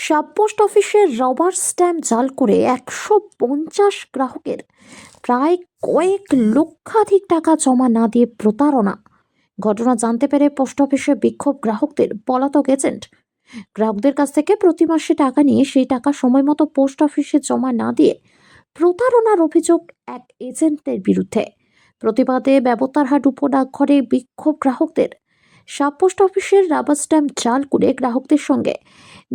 Sub post অফিসের rubber stamp জাল করে 150 গ্রাহকের প্রায় কয়েক লক্ষাধিক টাকা জমা না দিয়ে প্রতারণা। ঘটনা জানতে পেরে পোস্ট অফিসে বিক্ষোভ গ্রাহকদের। পলাতক এজেন্ট গ্রাহকদের কাছ থেকে প্রতি মাসে টাকা নিয়ে সেই টাকা সময় মতো পোস্ট অফিসে জমা না দিয়ে প্রতারণার অভিযোগ এক এজেন্টের বিরুদ্ধে। প্রতিবাদে ব্যবতারহাট উপডাকঘরে বিক্ষোভ গ্রাহকদের। সাব পোস্ট অফিসের রাবার স্ট্যাম্প জাল করে গ্রাহকদের সঙ্গে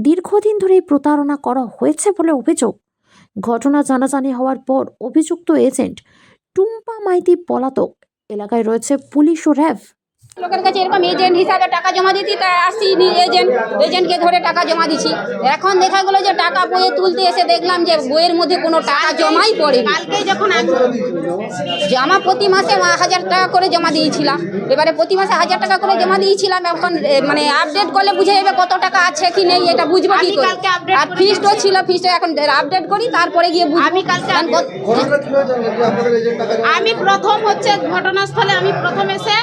দীর্ঘদিন ধরে প্রতারণা করা হয়েছে বলে অভিযোগ। ঘটনা জানাজানি হওয়ার পর অভিযুক্ত এজেন্ট টুম্পা মাইতি পলাতক। এলাকায় রয়েছে পুলিশ ও র্যাব। লোকের কাছে এরকম এজেন্ট হিসাবে টাকা জমা দিতি, তাই আসছি এজেন্টকে ধরে টাকা জমা দিচ্ছি। এখন দেখা গেলো যে টাকা বইয়ে তুলতে এসে দেখলাম যে বইয়ের মধ্যে কোনো টাকা জমাই পড়ে। কালকে যখন জমা প্রতি মাসে 1000 টাকা করে জমা দিয়েছিলাম, এবারে প্রতি মাসে 1000 টাকা করে জমা দিয়েছিলাম। এখন মানে আপডেট করলে বুঝে যাবে কত টাকা আছে কি নেই, এটা বুঝবো কি করে। আর ফিক্সডও ছিল, ফিক্সড এখন আপডেট করি তারপরে গিয়ে আমি প্রথম হচ্ছে ঘটনাস্থলে আমি প্রথম এসে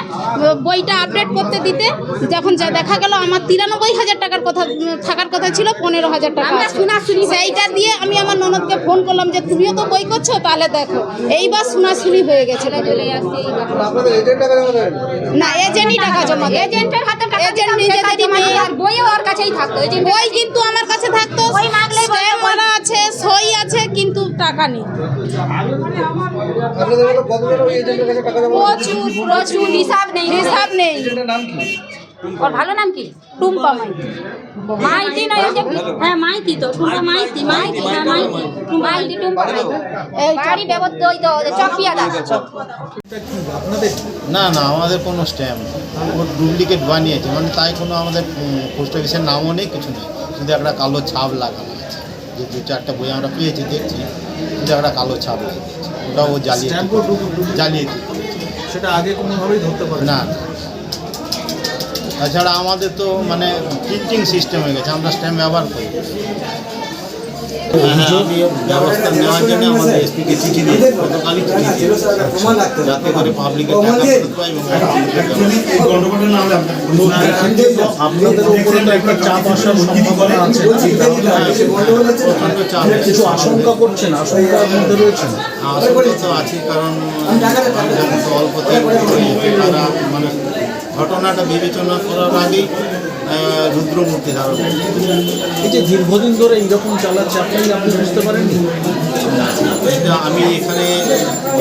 বইটা আপডেট করতে দিতে, যখন দেখা গেল আমার 93,000 টাকার কথা থাকার কথা ছিল, 15,000 টাকা শোনাশুনি। সেইটা দিয়ে আমি আমার ননদকে ফোন করলাম যে তুমিও তো বই করছো, তাহলে দেখো এইবার শোনাশুনি হয়ে গেছে। না এজেন্টই টাকা জমা, এজেন্টের হাতে এজেন্ট নিজেদেরই মেয়ে, আর বইও ওর কাছেই থাকতো। বই কিন্তু আমার কাছে থাকতো, স্ট্যাম্প মারা আছে, সই আছে, কিন্তু টাকা নেই। প্রচুর হিসাব নেই। ওর ভালো নাম কি? টুম্পা মাইতি। মাইতি নয়, হ্যাঁ মাইতি তো, টুম্পা মাইতি। টুম্পা মাইতি। এই বাড়ি ব্যবস্থা ওই তো চপিয়া দাস। না না, আমাদের কোনো স্ট্যাম্প ও ডুপ্লিকেট বানিয়েছে, মানে তাই কোনো আমাদের পোস্ট অফিসের নামও নেই, কিছু নেই। শুধু একটা কালো ছাপ লাগানো আছে, যে 2-4টা বই আমরা পেয়েছি দেখছি, শুধু একটা কালো ছাপ লাগিয়েছে। ওটাও জালিয়াতি সেটা আগে কোনোভাবেই ধরতে পারে না। তাছাড়া আমাদের তো মানে প্রিন্টিং সিস্টেম হয়ে গেছে, আমরা স্ট্যাম্প ব্যবহার করি। ব্যবস্থা নেওয়ার জন্য আমাদের এসপিকে চিঠি দিয়ে গতকালই চিঠি দিয়েছে, যাতে করে পাবলিকের টাকা ফেরত পায় এবং আপনাদের উপরে তো একটা চাপ আসার সম্ভাবনা আছে। প্রচণ্ড চাপ। কিছু আশঙ্কা করছেন, আশঙ্কার মধ্যে রয়েছেন? আশঙ্কা তো আছে, কারণ অল্পতে তারা মানে ঘটনাটা বিবেচনা করার আগেই রুদ্রমূর্তি ধারণ। এই যে দীর্ঘদিন ধরে এইরকম চালাচ্ছে, আপনি বুঝতে পারেননি? এটা আমি এখানে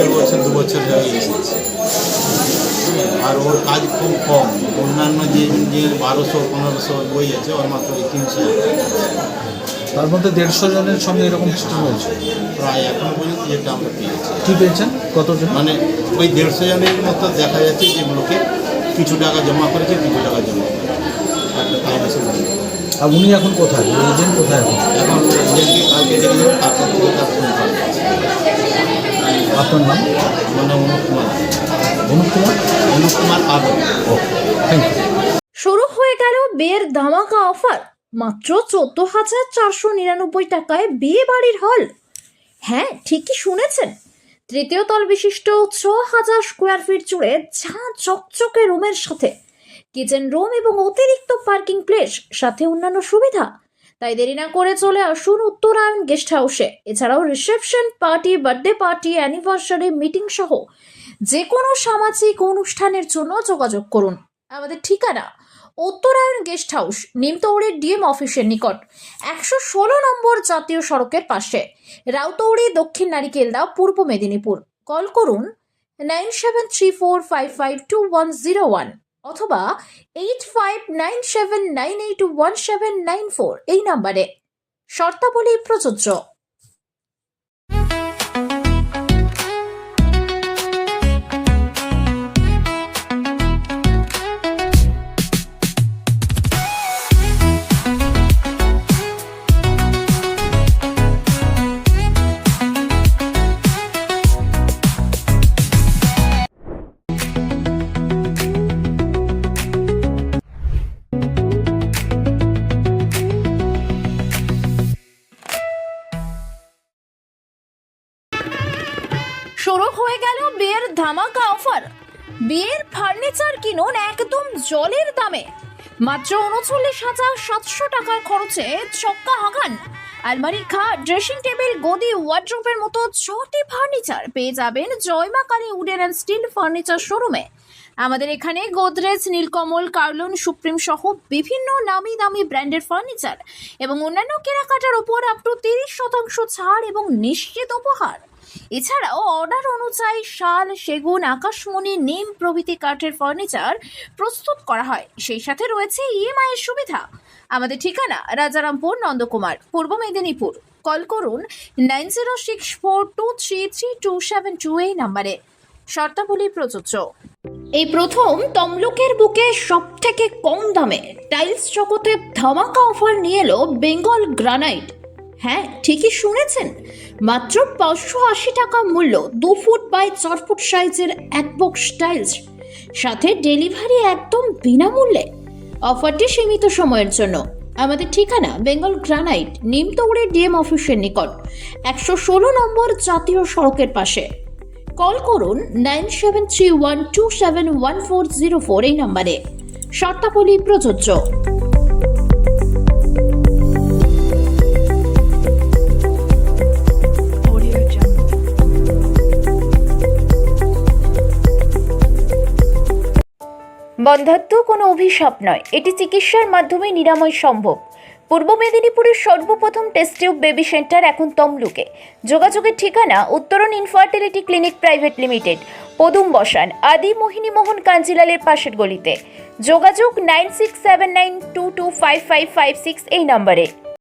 1.5 বছর হয়ে এসেছি, আর ওর কাজ খুব কম। অন্যান্য যে 1200-1500 বই আছে, ওর মাত্র 300। তার মধ্যে 150 জনের সঙ্গে এরকম সিস্টেম হয়েছে প্রায় এখনো পর্যন্ত যেটা আমরা পেয়েছি। কী পেয়েছেন? কতজন? মানে ওই 150 জনের মতো দেখা যাচ্ছে, যেগুলোকে কিছু টাকা জমা করেছে, কিছু টাকা জমা করেছে। আর উনি এখন কোথায়? এজেন্ট কোথায় এখন? এজেন্টকে কালকে দেখে যাবো, তারপর থেকে তার ফোন পাবে। আপনার নাম? মানে অনুপ কুমার আদর। Thank you. শুরু হয়ে গেল বিয়ের ধামাকা অফার। মাত্র 14,499 টাকায় বিয়ে বাড়ির হল। হ্যাঁ, ঠিকই শুনেছেন। তৃতীয় তল বিশিষ্ট 6,000 স্কোয়ার ফিট জুড়ে ঝাঁ চকচকে রুমের সাথে কিচেন রুম এবং অতিরিক্ত পার্কিং প্লেস, সাথে অন্যান্য সুবিধা। তাই দেরি না করে চলে আসুন উত্তরায়ণ গেস্ট হাউসে। এছাড়াও reception, party, birthday party, anniversary, meeting সহ যে কোনো সামাজিক অনুষ্ঠানের জন্য যোগাযোগ করুন। আমাদের ঠিকানা উত্তরায়ণ গেস্ট হাউস, নিমতৌড়ি ডিএম অফিসের নিকট, 116 নম্বর জাতীয় সড়কের পাশে, রাউতৌড়ি, দক্ষিণ নারিকেলদা, পূর্ব মেদিনীপুর। কল করুন 9734552101 অথবা 8597981794 এই নাম্বারে। শর্তাবলী প্রযোজ্য। শুরু হয়ে গেল বিয়ের ধামাকা অফার। বিয়ের ফার্নিচার কিনুন একদম জলের দামে। মাত্র 39,700 টাকার খরচে ছক্কা হাগান, আলমারি, খাট, ড্রেসিং টেবিল, গদি, ওয়ার্ড্রোবের মতো 6টি ফার্নিচার পেয়ে যাবেন জয়মা Kali wooden and steel furniture শোরুমে। আমাদের এখানে গোদরেজ, নীলকমল, কার্লন, সুপ্রিম সহ বিভিন্ন নামি দামি ব্র্যান্ডের ফার্নিচার এবং অন্যান্য কেনাকাটার উপর আপ টু 30% ছাড় এবং নিশ্চিত উপহার। এছাড়াও অর্ডার অনুযায়ী শাল, সেগুন, আকাশমণি, নিম প্রভৃতি কাঠের ফার্নিচার প্রস্তুত করা হয়। সেই সাথে রয়েছে ইএমআই এর সুবিধা। আমাদের ঠিকানা রাজারামপুর, নন্দকুমার, পূর্ব মেদিনীপুর। কল করুন 9064233272 এই নম্বরে। শর্তাবলী প্রযোজ্য। এই প্রথম তমলুকের বুকে সব থেকে কম দামে টাইলস জগতে ধামাকা অফার নিয়ে এলো বেঙ্গল গ্রানাইট। হ্যাঁ, ঠিকই শুনেছেন, মাত্র 580 টাকা মূল্য 2 ফুট বাই 4 ফুট সাইজের এক বক্স টাইলস, সাথে ডেলিভারি একদম বিনামূল্যে। অফারটি সীমিত সময়ের জন্য। আমাদের ঠিকানা বেঙ্গল গ্রানাইট, নিমতৌড়ে ডিএম অফিসের নিকট, 116 নম্বর জাতীয় সড়কের পাশে। কল করুন 9731271404 এই নম্বরে। শর্তাবলী প্রযোজ্য। বন্ধ্যাত্ব কোনো অভিশাপ নয়, এটি চিকিৎসার মাধ্যমে নিরাময় সম্ভব। পূর্ব মেদিনীপুরের সর্বপ্রথম টেস্ট টিউব বেবি সেন্টার এখন তমলুকে। যোগাযোগের ঠিকানা উত্তরণ ইনফার্টিলিটি ক্লিনিক প্রাইভেট লিমিটেড, পদুম বসান, আদি মোহিনী মোহন কাঞ্জিলালের পাশের গলিতে। যোগাযোগ 9679225556 এই নম্বরে।